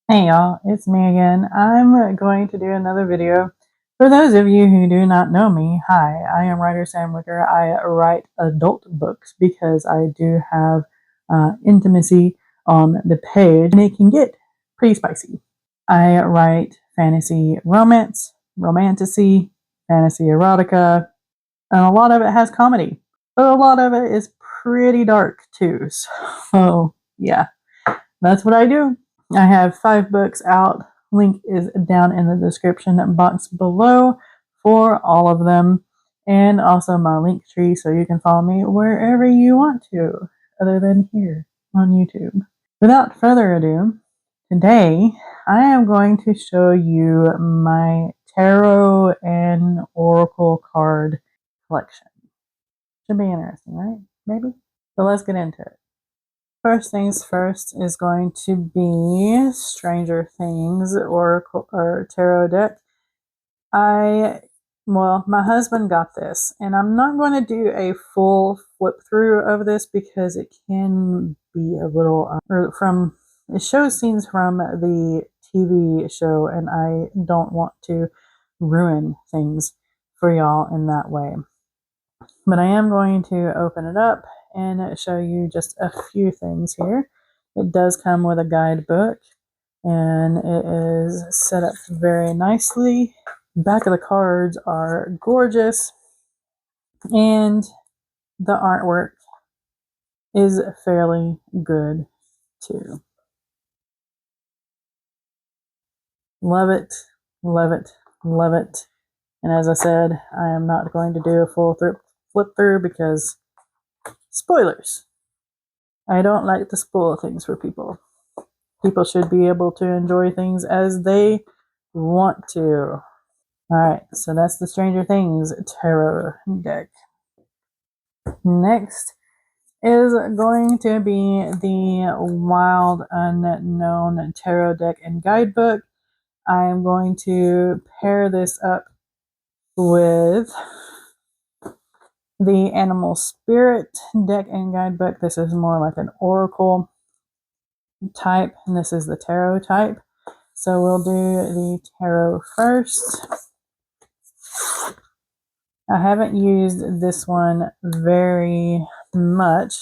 Hey y'all, it's me again. I'm going to do another video. For those of you who do not know me, hi, I am writer Sam Wicker. I write adult books because I do have intimacy on the page and it can get pretty spicy. I write fantasy romance, romantasy, fantasy erotica, and a lot of it has comedy, but a lot of it is pretty dark too. So yeah, that's what I do. I have 5 books out. Link is down in the description box below for all of them, and also my link tree so you can follow me wherever you want to, other than here on YouTube. Without further ado, today I am going to show you my tarot and oracle card collection. Should be interesting, right? Maybe? So let's get into it. First things first is going to be Stranger Things Oracle or Tarot deck. My husband got this, and I'm not going to do a full flip through of this because it can be a little, it shows scenes from the TV show, and I don't want to ruin things for y'all in that way. But I am going to open it up and show you just a few things here. It does come with a guidebook and it is set up very nicely. Back of the cards are gorgeous and the artwork is fairly good too. Love it, love it, love it. And as I said, I am not going to do a full flip through because spoilers. I don't like to spoil things for people. People should be able to enjoy things as they want to. Alright, so that's the Stranger Things tarot deck. Next is going to be the Wild Unknown tarot deck and guidebook. I am going to pair this up with the Animal Spirit deck and guidebook. This is more like an oracle type, and this is the tarot type. So we'll do the tarot first. I haven't used this one very much,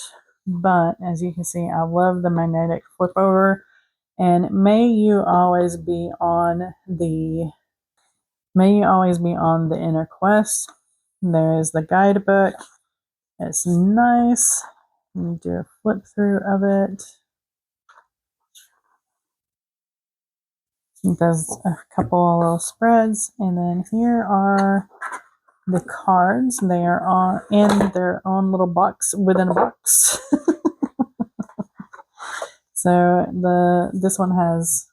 but as you can see, I love the magnetic flip over. And may you always be on the inner quest. There is the guidebook. It's nice. Let me do a flip through of it. It does a couple of little spreads, and then here are the cards. They are on in their own little box within a box. So this one has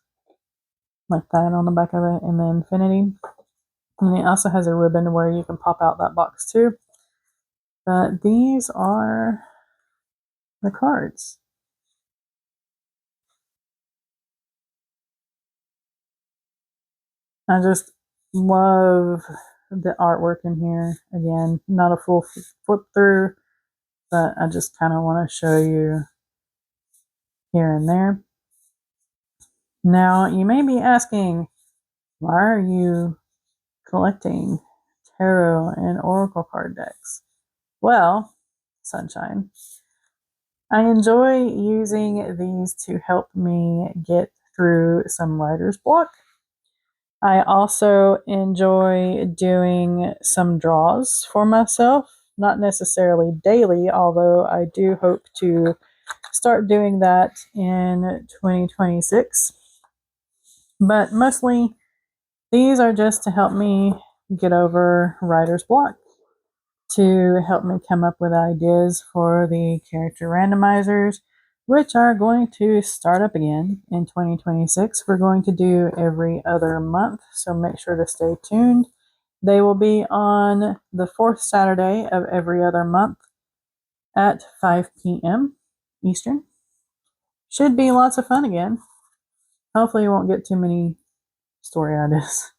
like that on the back of it, and the infinity. And it also has a ribbon where you can pop out that box too. But these are the cards. I just love the artwork in here. Again, not a full flip through, but I just kind of want to show you here and there. Now, you may be asking, why are you collecting tarot and oracle card decks? Well, sunshine, I enjoy using these to help me get through some writer's block. I also enjoy doing some draws for myself, not necessarily daily, although I do hope to start doing that in 2026. But mostly, these are just to help me get over writer's block, to help me come up with ideas for the character randomizers, which are going to start up again in 2026. We're going to do every other month, so make sure to stay tuned. They will be on the fourth Saturday of every other month at 5 p.m. Eastern. Should be lots of fun again. Hopefully, you won't get too many story ideas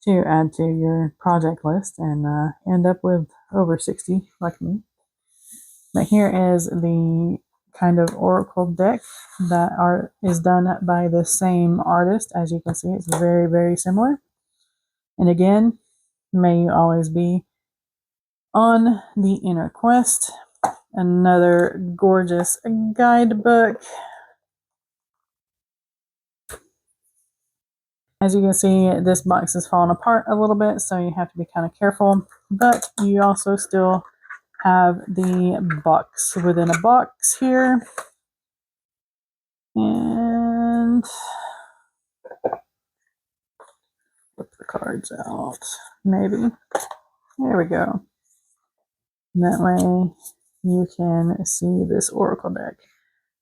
to add to your project list and end up with over 60 like me. But here is the kind of oracle deck that is done by the same artist. As you can see, it's very, very similar. And again, may you always be on the inner quest. Another gorgeous guidebook. As you can see, this box is falling apart a little bit, so you have to be kind of careful. But you also still have the box within a box here. And flip the cards out, maybe. There we go. And that way you can see this oracle deck.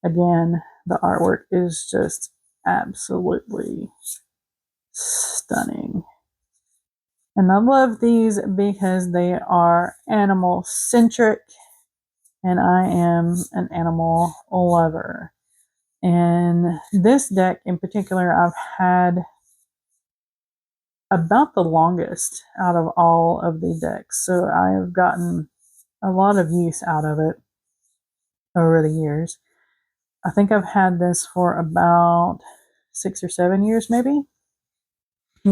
Again, the artwork is just absolutely stunning. And I love these because they are animal centric, and I am an animal lover. And this deck in particular, I've had about the longest out of all of the decks. So I have gotten a lot of use out of it over the years. I think I've had this for about 6 or 7 years, maybe,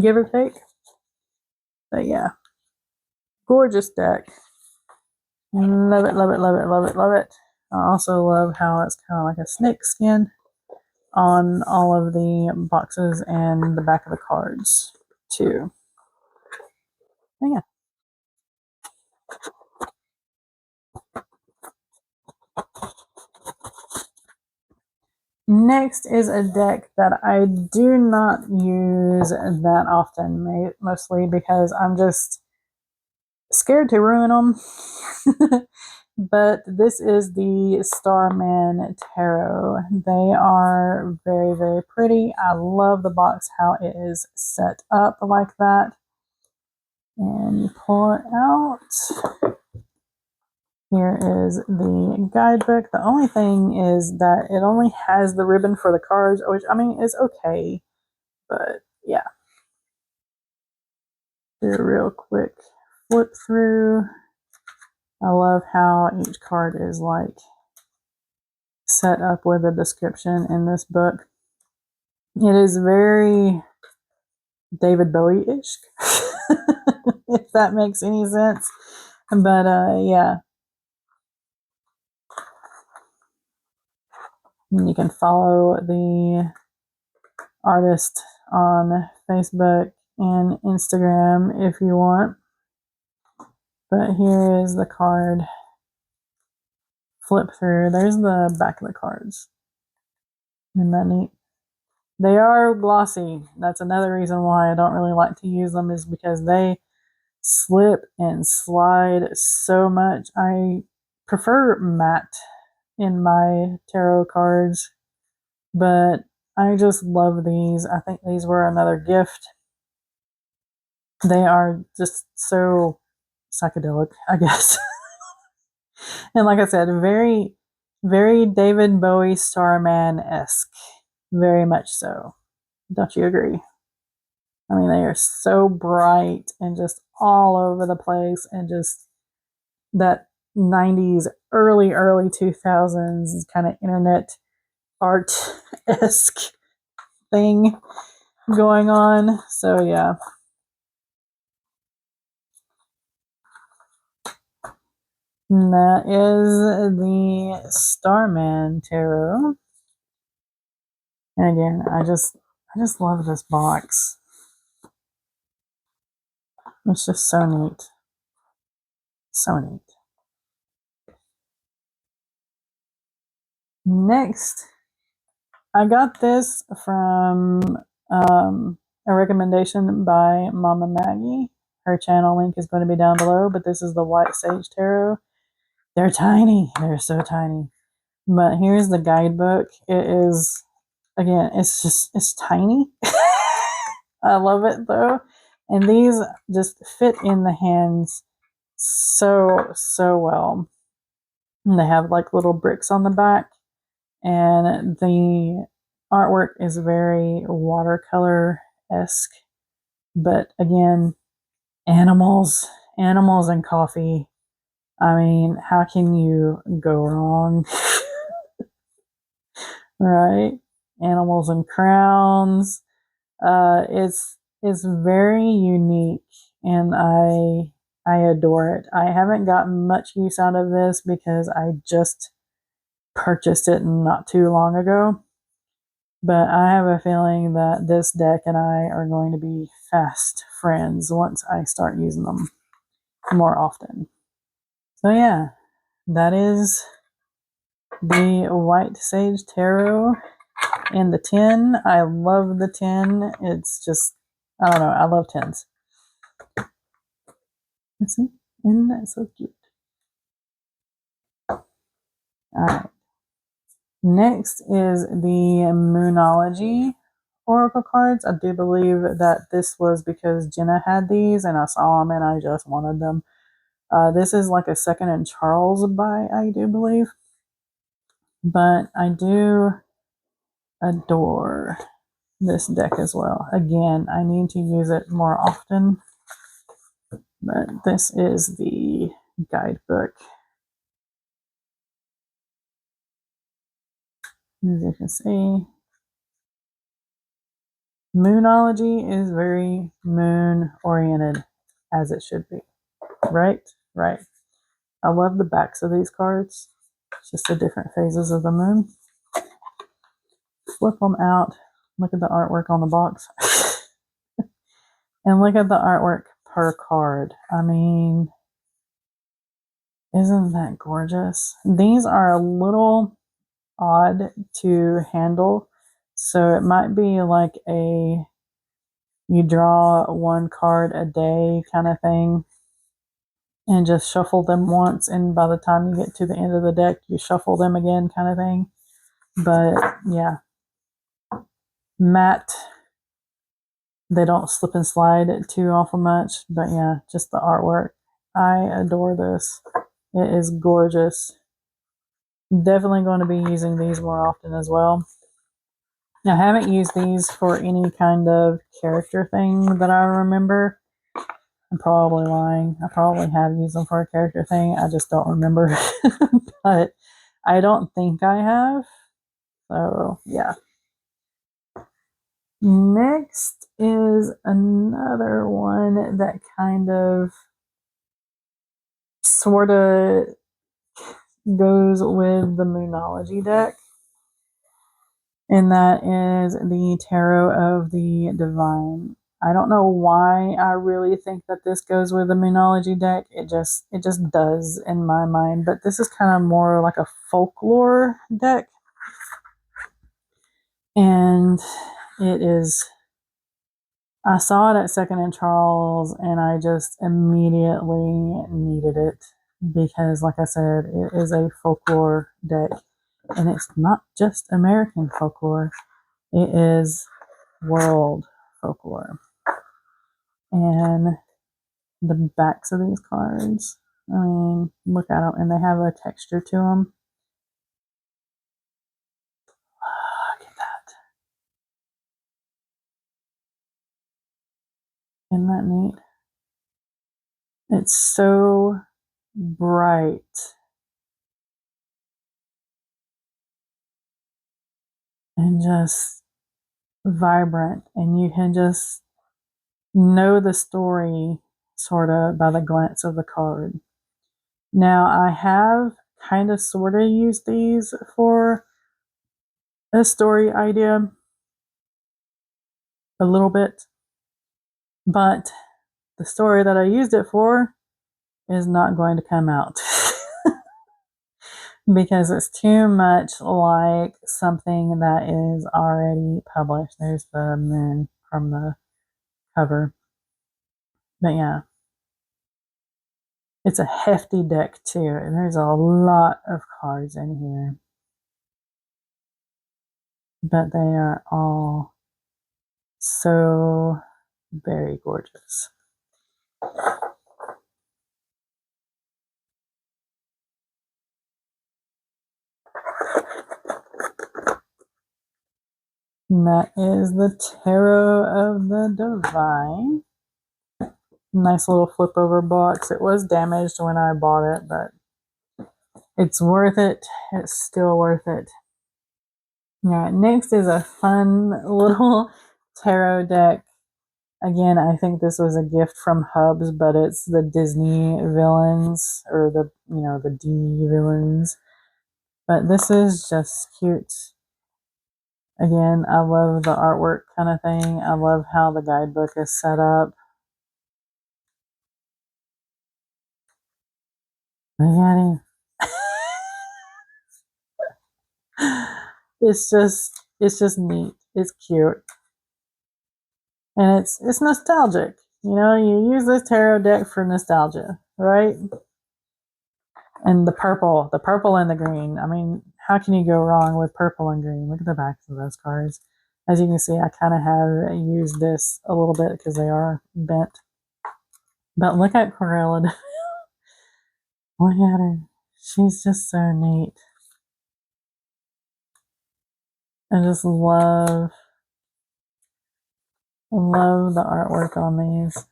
give or take. But yeah, gorgeous deck. Love it, love it, love it, love it, love it. I also love how it's kind of like a snake skin on all of the boxes and the back of the cards too. And yeah. Next is a deck that I do not use that often, mostly because I'm just scared to ruin them. But this is the Starman Tarot. They are very, very pretty. I love the box, how it is set up like that. And you pull it out. Here is the guidebook. The only thing is that it only has the ribbon for the cards, which, I mean, is okay. But yeah. Do a real quick flip through. I love how each card is like set up with a description in this book. It is very David Bowie-ish, if that makes any sense. But yeah. And you can follow the artist on Facebook and Instagram if you want. But here is the card. Flip through. There's the back of the cards. Isn't that neat? They are glossy. That's another reason why I don't really like to use them, is because they slip and slide so much. I prefer matte in my tarot cards, but I just love these. I think these were another gift. They are just so psychedelic, I guess. And like I said, very, very David Bowie Starman-esque. Very much so. Don't you agree? I mean, they are so bright and just all over the place, and just that 90s, early 2000s kind of internet art-esque thing going on. So yeah. And that is the Starman Tarot. And again, I just love this box. It's just so neat. So neat. Next, I got this from a recommendation by Mama Maggie. Her channel link is going to be down below, but this is the White Sage Tarot. They're tiny. They're so tiny. But here's the guidebook. It is, again, it's tiny. I love it though. And these just fit in the hands so, so well. And they have like little bricks on the back. And the artwork is very watercolor-esque. But again, animals and coffee. I mean, how can you go wrong? right? Animals and crowns. It's very unique, and I adore it. I haven't gotten much use out of this because I just purchased it not too long ago. But I have a feeling that this deck and I are going to be fast friends once I start using them more often. So yeah, that is the White Sage Tarot in the tin. I love the tin. It's just, I don't know, I love tins. See? Isn't that so cute? Alright. Next is the Moonology Oracle cards. I do believe that this was because Jenna had these and I saw them and I just wanted them. This is like a Second and Charles buy, I do believe. But I do adore this deck as well. Again, I need to use it more often. But this is the guidebook. As you can see, Moonology is very moon oriented, as it should be. Right? Right. I love the backs of these cards. It's just the different phases of the moon. Flip them out. Look at the artwork on the box. And look at the artwork per card. I mean, isn't that gorgeous? These are a little odd to handle. So it might be like you draw one card a day kind of thing and just shuffle them once, and by the time you get to the end of the deck you shuffle them again kind of thing. But yeah, matte, they don't slip and slide too awful much. But yeah, just the artwork, I adore this. It is gorgeous. Definitely going to be using these more often as well. Now, I haven't used these for any kind of character thing that I remember. I'm probably lying. I probably have used them for a character thing. I just don't remember. But I don't think I have. So, yeah. Next is another one that kind of sort of goes with the Moonology deck. And that is the Tarot of the Divine. I don't know why I really think that this goes with the Moonology deck. It just does in my mind. But this is kind of more like a folklore deck. And it is, I saw it at Second and Charles and I just immediately needed it. Because like I said, it is a folklore deck. And it's not just American folklore. It is world folklore. And the backs of these cards, I mean, look at them, and they have a texture to them. Look at that. Isn't that neat? It's so bright. And just vibrant, and you can just know the story sort of by the glance of the card. Now, I have kind of sort of used these for a story idea a little bit, but the story that I used it for is not going to come out because it's too much like something that is already published. There's the moon from the cover. But yeah, it's a hefty deck too, and there's a lot of cards in here. But they are all so very gorgeous. And that is the Tarot of the Divine. Nice little flip over box. It was damaged when I bought it, but it's worth it. It's still worth it. All right, next is a fun little tarot deck. Again, I think this was a gift from Hubs, but it's the Disney villains, or the D villains. But this is just cute. Again, I love the artwork kind of thing. I love how the guidebook is set up. Look at him. It's just neat. It's cute. And it's nostalgic. You use this tarot deck for nostalgia, right? And the purple and the green. I mean, how can you go wrong with purple and green? Look at the backs of those cards. As you can see, I kind of have used this a little bit because they are bent. But look at Cruella. Look at her. She's just so neat. I just love the artwork on these.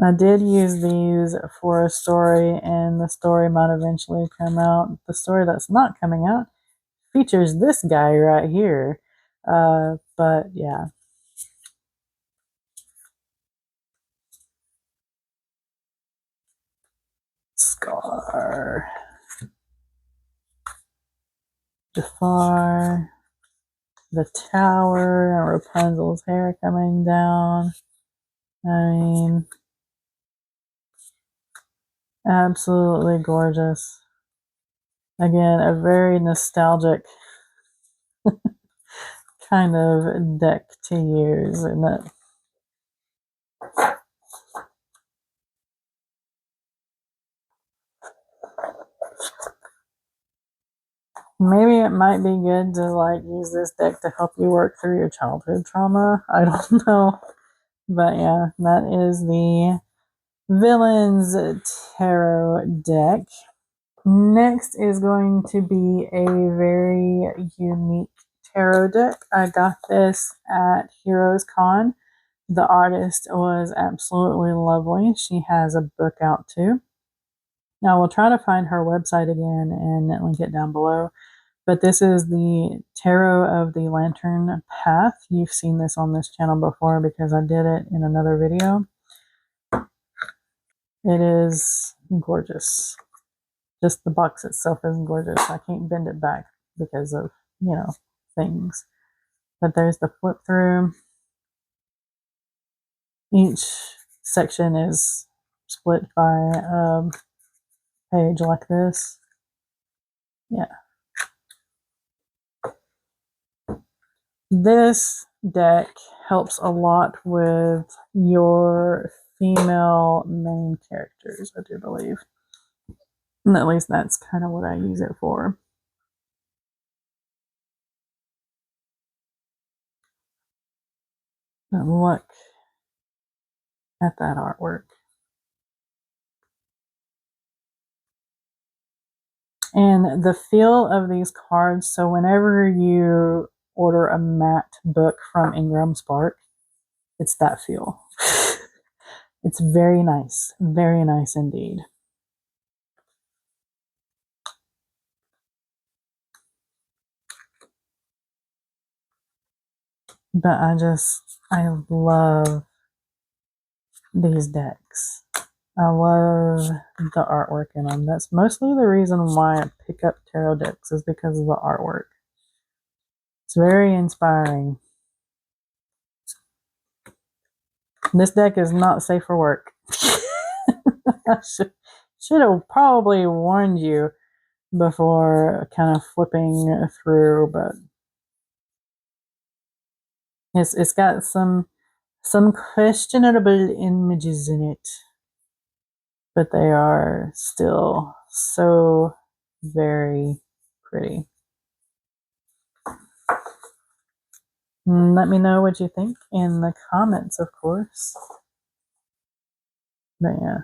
I did use these for a story, and the story might eventually come out. The story that's not coming out features this guy right here. But yeah. Scar. Jafar. The tower, and Rapunzel's hair coming down. I mean, absolutely gorgeous. Again, a very nostalgic kind of deck to use, isn't it? Maybe it might be good to use this deck to help you work through your childhood trauma. I don't know. But yeah, that is the Villains Tarot deck. Next is going to be a very unique tarot deck. I got this at Heroes Con. The artist was absolutely lovely. She has a book out too. Now we'll try to find her website again and link it down below. But this is the Tarot of the Lantern Path. You've seen this on this channel before because I did it in another video. It is gorgeous. Just the box itself is gorgeous. I can't bend it back because of, things. But there's the flip through. Each section is split by a page like this. Yeah. This deck helps a lot with your female main characters, I do believe. And at least that's kind of what I use it for. But look at that artwork. And the feel of these cards, so whenever you order a matte book from Ingram Spark, it's that feel. It's very nice indeed. But I love these decks. I love the artwork in them. That's mostly the reason why I pick up tarot decks, is because of the artwork. It's very inspiring. This deck is not safe for work. I should have probably warned you before kind of flipping through, but it's got some questionable images in it, but they are still so very pretty. Let me know what you think in the comments, of course. But yeah,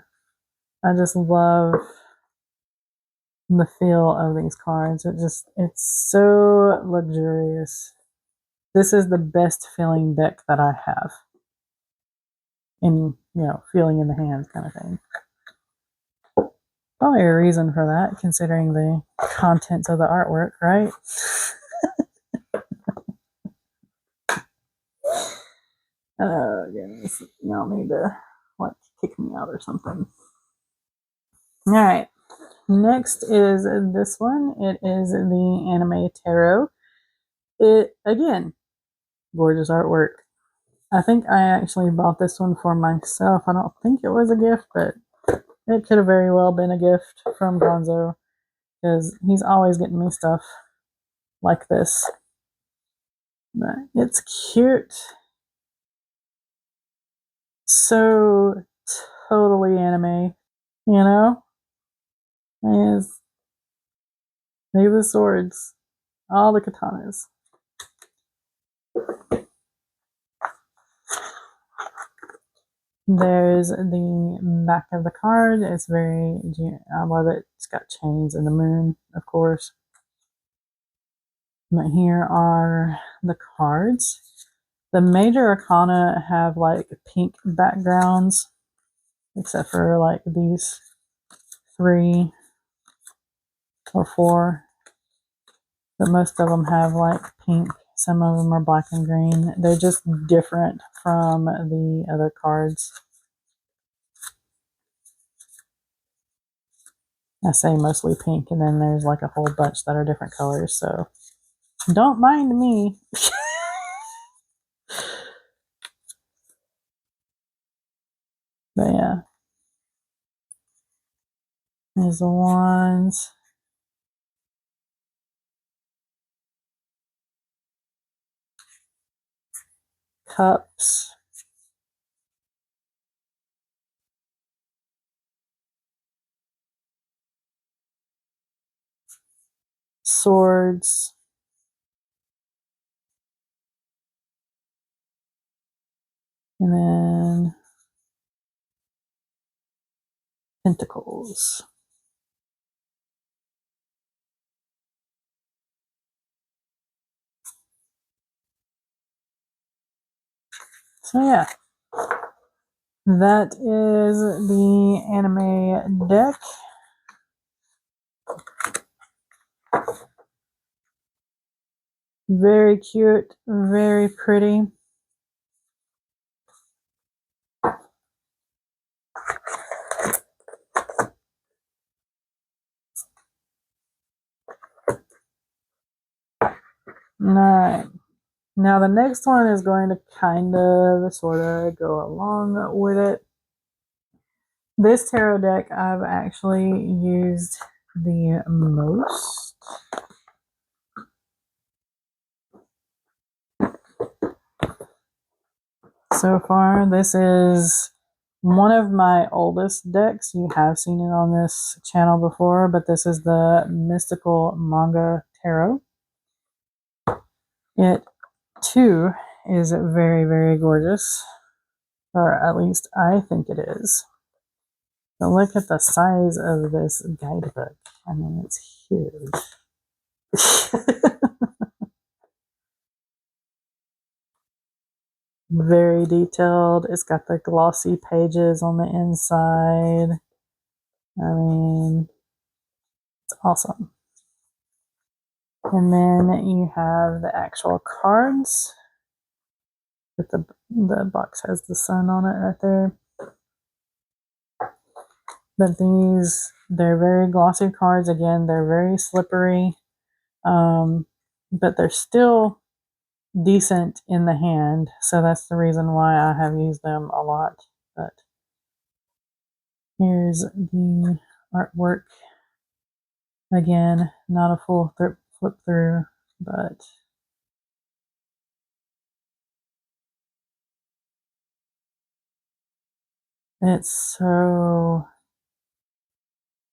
I just love the feel of these cards. It's so luxurious. This is the best feeling deck that I have. In, feeling in the hands kind of thing. Probably a reason for that, considering the contents of the artwork, right? Oh goodness, y'all need to like kick me out or something. All right, next is this one. It is the Anime Tarot. It again, gorgeous artwork. I think I actually bought this one for myself. I don't think it was a gift, but it could have very well been a gift from Gonzo because he's always getting me stuff like this. But it's cute. So totally anime, you know? Is they the swords, all the katanas. There's the back of the card. It's very, I love it. It's got chains and the moon, of course. But here are the cards. The major arcana have like pink backgrounds, except for like these 3 or 4. But most of them have like pink. Some of them are black and green. They're just different from the other cards. I say mostly pink, and then there's like a whole bunch that are different colors, so don't mind me. But yeah, there's the wands. Cups. Swords. And then pentacles. So yeah, that is the anime deck. Very cute, very pretty. Alright. Now the next one is going to kind of, sort of go along with it. This tarot deck I've actually used the most. So far, this is one of my oldest decks. You have seen it on this channel before, but this is the Mystical Manga Tarot. It too is very, very gorgeous, or at least I think it is. But look at the size of this guidebook. I mean, it's huge. Very detailed. It's got the glossy pages on the inside. I mean, it's awesome. And then you have the actual cards. But the box has the sun on it right there. But these, they're very glossy cards. Again, they're very slippery. But they're still decent in the hand. So that's the reason why I have used them a lot. But here's the artwork. Again, not a full flip through, but it's so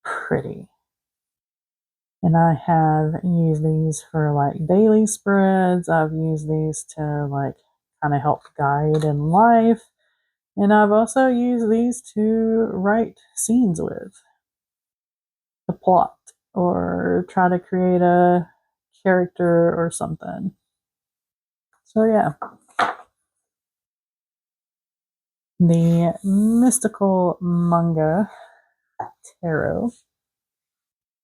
pretty. And I have used these for like daily spreads. I've used these to like kind of help guide in life. And I've also used these to write scenes with, a plot, or try to create a character or something. So yeah. The Mystical Manga Tarot.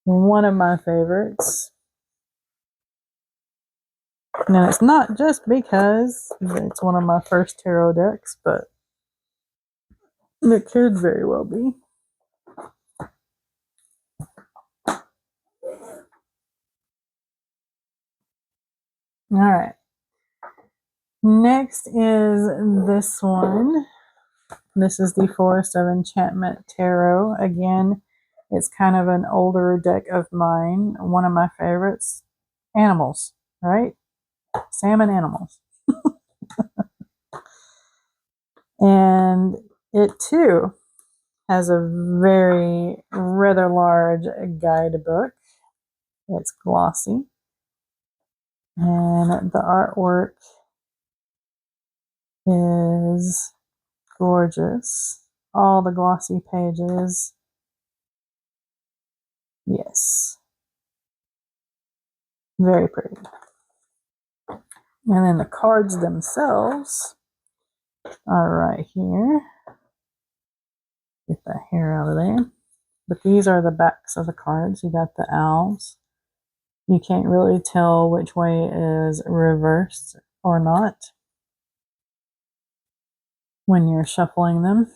one of my favorites. Now, it's not just because it's one of my first tarot decks, but it could very well be. All right. Next is this one. This is the Forest of Enchantment Tarot. Again, it's kind of an older deck of mine. One of my favorites. Animals, right? Salmon animals. And it too has a very rather large guidebook. It's glossy. And the artwork is gorgeous. All the glossy pages. Yes. Very pretty. And then the cards themselves are right here. Get that hair out of there. But these are the backs of the cards. You got the owls. You can't really tell which way is reversed or not when you're shuffling them.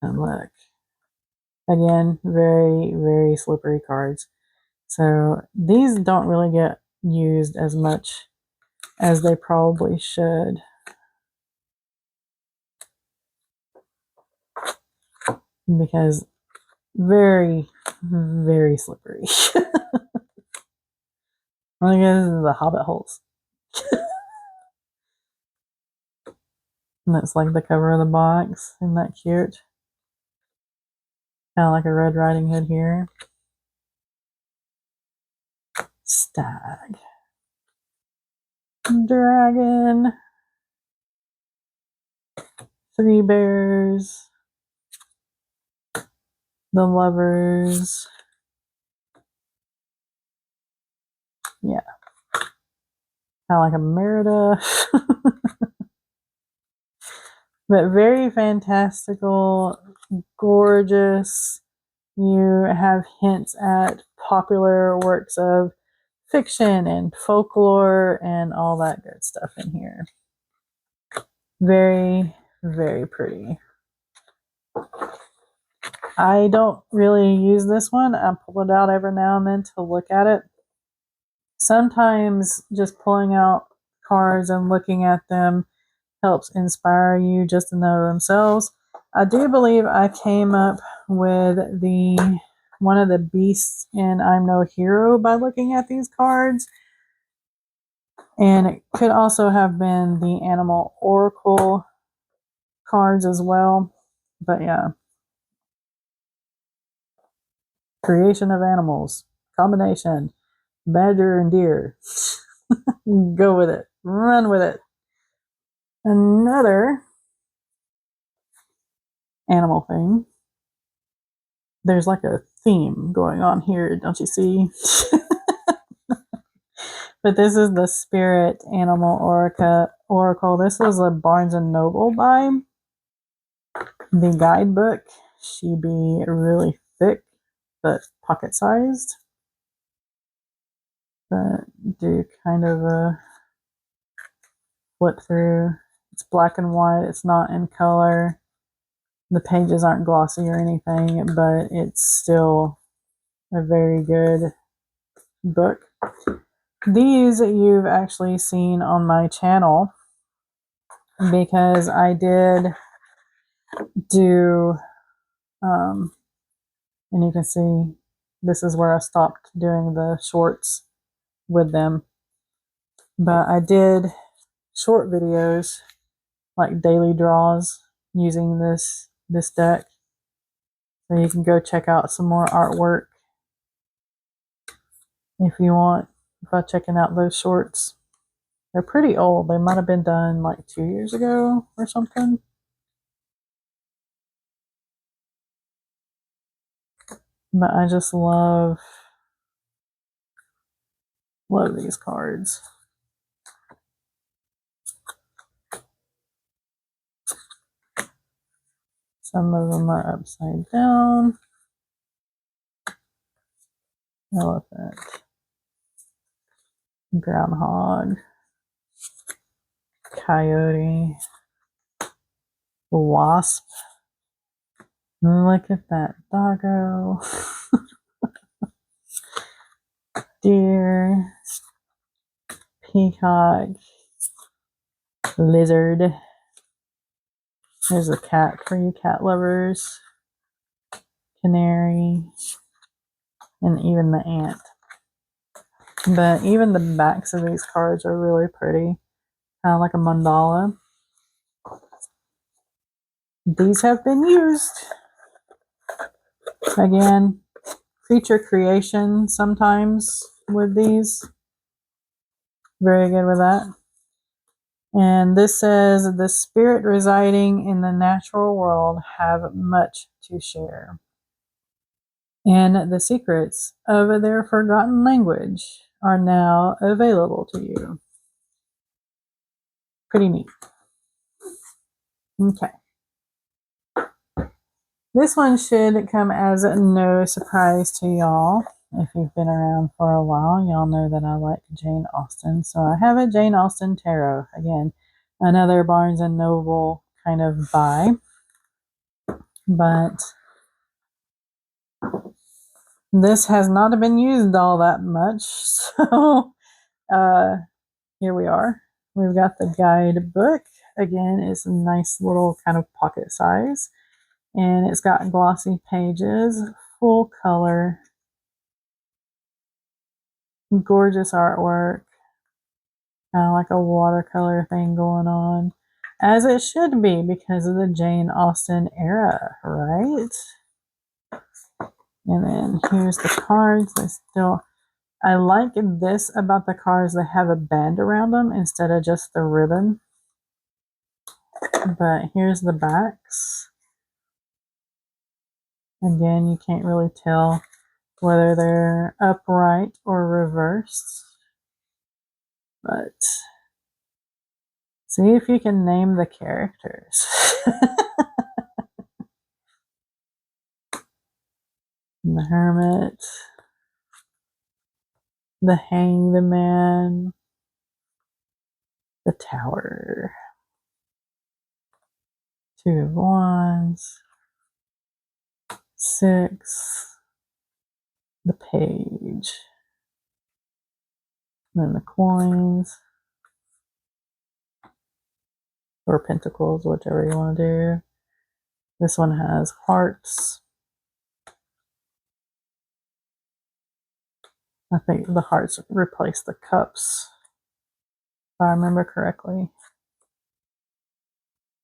And look, again, very, very slippery cards. So these don't really get used as much as they probably should. Because very, very slippery. I guess this is the Hobbit holes. And that's like the cover of the box. Isn't that cute? Kind of like a Red Riding Hood here. Stag. Dragon. Three bears. The lovers. Yeah. Kind of like a Merida. But very fantastical, gorgeous. You have hints at popular works of fiction and folklore and all that good stuff in here. Very, very pretty. I don't really use this one. I pull it out every now and then to look at it. Sometimes just pulling out cards and looking at them helps inspire you just to know themselves. I do believe I came up with one of the beasts in I'm No Hero by looking at these cards. And it could also have been the Animal Oracle cards as well. But yeah. Creation of animals. Combination. Badger and deer. Go with it. Run with it. Another animal thing. There's like a theme going on here, don't you see? But this is the Spirit Animal Oracle. This was a Barnes and Noble buy. The guidebook, she be really thick, but pocket sized. But do kind of a flip through. It's black and white. It's not in color. The pages aren't glossy or anything, but it's still a very good book. These you've actually seen on my channel because I did do, and you can see this is where I stopped doing the shorts with them. But I did short videos, like daily draws, using this deck. So you can go check out some more artwork if you want by checking out those shorts. They're pretty old. They might have been done like 2 years ago or something. But I just love these cards. Some of them are upside down. elephant, groundhog, coyote, wasp. Look at that doggo. Deer, peacock, lizard. There's a cat for you cat lovers. Canary, and even the ant. But even the backs of these cards are really pretty. Kind of like a mandala. These have been used. Again, creature creation sometimes with these. Very good with that. And this says, the spirit residing in the natural world have much to share. And the secrets of their forgotten language are now available to you. Pretty neat. Okay. This one should come as no surprise to y'all. If you've been around for a while, y'all know that I like Jane Austen. So I have a Jane Austen tarot. Again, another Barnes & Noble kind of buy. But this has not been used all that much. So here we are. We've got the guidebook. Again, it's a nice little kind of pocket size. And it's got glossy pages, full color, gorgeous artwork, kind of like a watercolor thing going on, as it should be because of the Jane Austen era, right? And then here's the cards. I like this about the cards, they have a band around them instead of just the ribbon. But here's the backs. Again, you can't really tell whether they're upright or reversed. But see if you can name the characters. The Hermit, the Hanged Man, the Tower, Two of Wands, 6, the Page, then the coins, or pentacles, whichever you want to do. This one has hearts. I think the hearts replace the cups, if I remember correctly.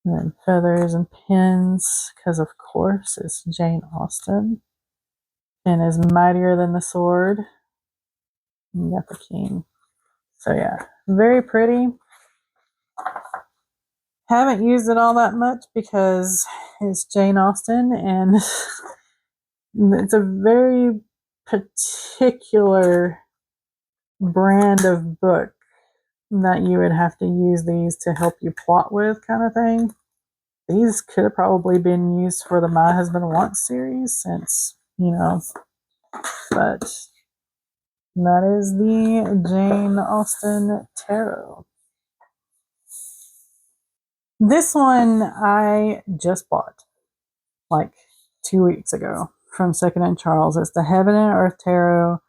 And then feathers and pins, because of course it's Jane Austen. And is mightier than the sword. And you got the king. So yeah, very pretty. Haven't used it all that much because it's Jane Austen and it's a very particular brand of book that you would have to use these to help you plot with, kind of thing. These could have probably been used for the My Husband Wants series since, but that is the Jane Austen Tarot. This one I just bought like 2 weeks ago from Second and Charles. It's the Heaven and Earth Tarot.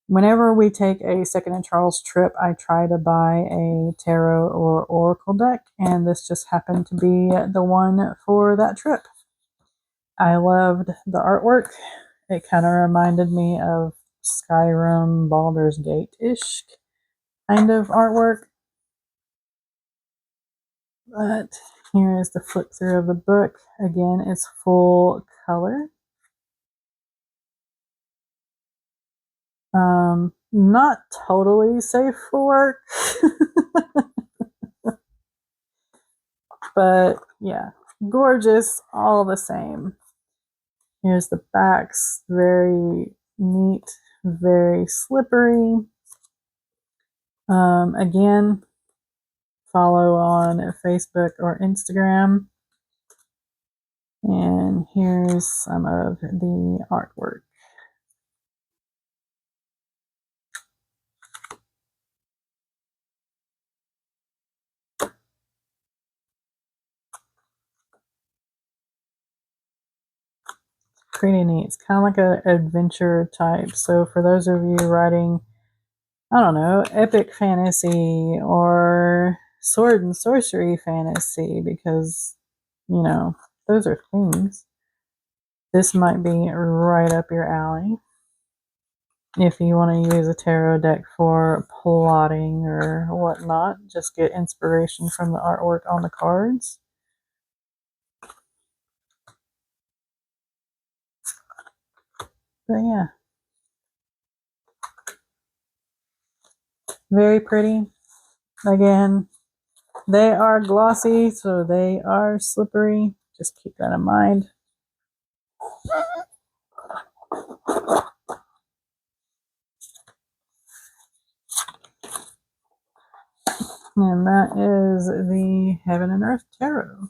Whenever we take a Second and Charles trip, I try to buy a tarot or oracle deck, and this just happened to be the one for that trip. I loved the artwork. It kind of reminded me of Skyrim, Baldur's Gate-ish kind of artwork. But here is the flip through of the book. Again, it's full color. Not totally safe for work. But yeah, gorgeous all the same. Here's the backs. Very neat, very slippery. Again, follow on Facebook or Instagram. And here's some of the artwork. pretty neat. It's kind of like an adventure type. So for those of you writing, I don't know, epic fantasy or sword and sorcery fantasy, because, you know, those are things. This might be right up your alley. If you want to use a tarot deck for plotting or whatnot, just get inspiration from the artwork on the cards. But yeah, very pretty. Again, they are glossy, so they are slippery. Just keep that in mind. And that is the Heaven and Earth Tarot.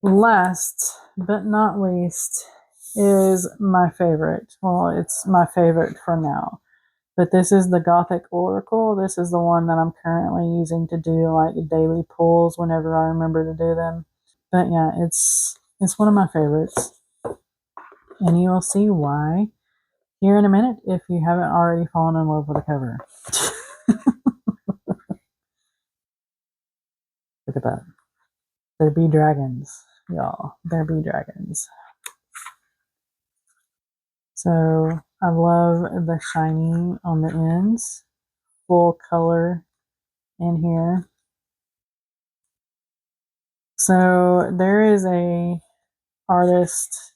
Last but not least is my favorite. Well, it's my favorite for now. But this is the Gothic Oracle. This is the one that I'm currently using to do like daily pulls whenever I remember to do them. But yeah, it's one of my favorites. And you will see why here in a minute if you haven't already fallen in love with the cover. Look at that. There be dragons, y'all. There be dragons. So I love the shiny on the ends. Full color in here. So there is a artist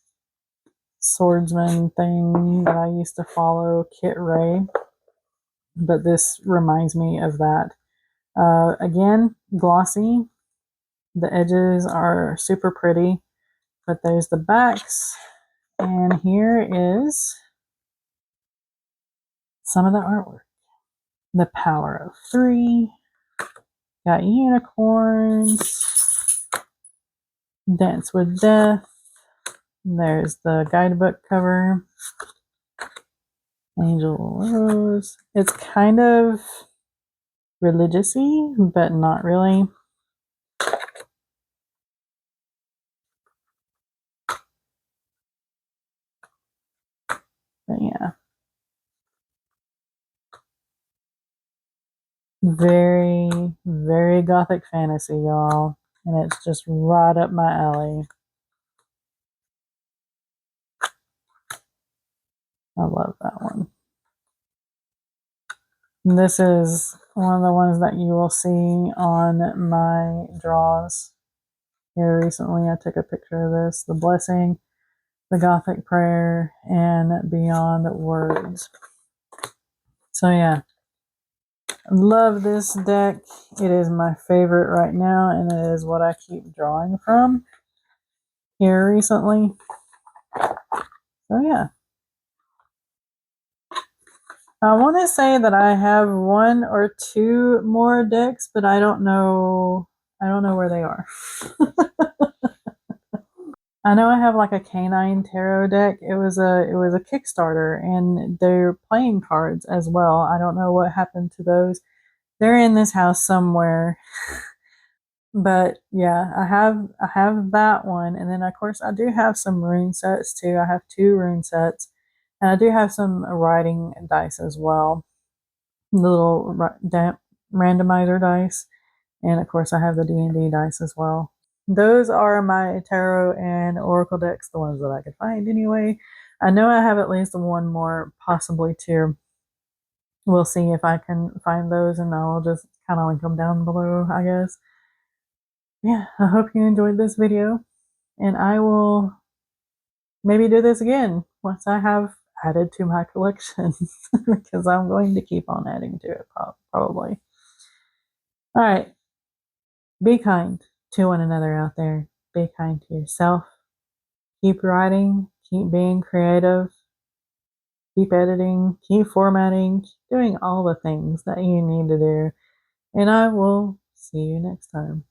swordsman thing that I used to follow, Kit Ray, but this reminds me of that. Again, glossy. The edges are super pretty, but there's the backs, and here is some of the artwork. The Power of Three, got unicorns, Dance with Death. There's the guidebook cover. Angel Rose. It's kind of religious-y, but not really. But yeah. Very, very gothic fantasy, y'all. And it's just right up my alley. I love that one. This is one of the ones that you will see on my draws. Here recently I took a picture of this. The Blessing, the Gothic Prayer, and Beyond Words. So yeah. Love this deck. It is my favorite right now, and it is what I keep drawing from here recently. So yeah. I want to say that I have one or two more decks, but I don't know where they are. I know I have like a canine tarot deck. It was a Kickstarter, and they're playing cards as well. I don't know what happened to those. They're in this house somewhere. But yeah, I have that one, and then of course I do have some rune sets too. I have 2 rune sets, and I do have some writing dice as well. Little randomizer dice, and of course I have the D&D dice as well. Those are my tarot and oracle decks, the ones that I could find anyway. I know I have at least one more, possibly 2. We'll see if I can find those, and I'll just kind of link them down below, I guess. Yeah, I hope you enjoyed this video, and I will maybe do this again once I have added to my collection, because I'm going to keep on adding to it probably. All right, be kind to one another out there. Be kind to yourself. Keep writing, keep being creative, keep editing, keep formatting, keep doing all the things that you need to do, and I will see you next time.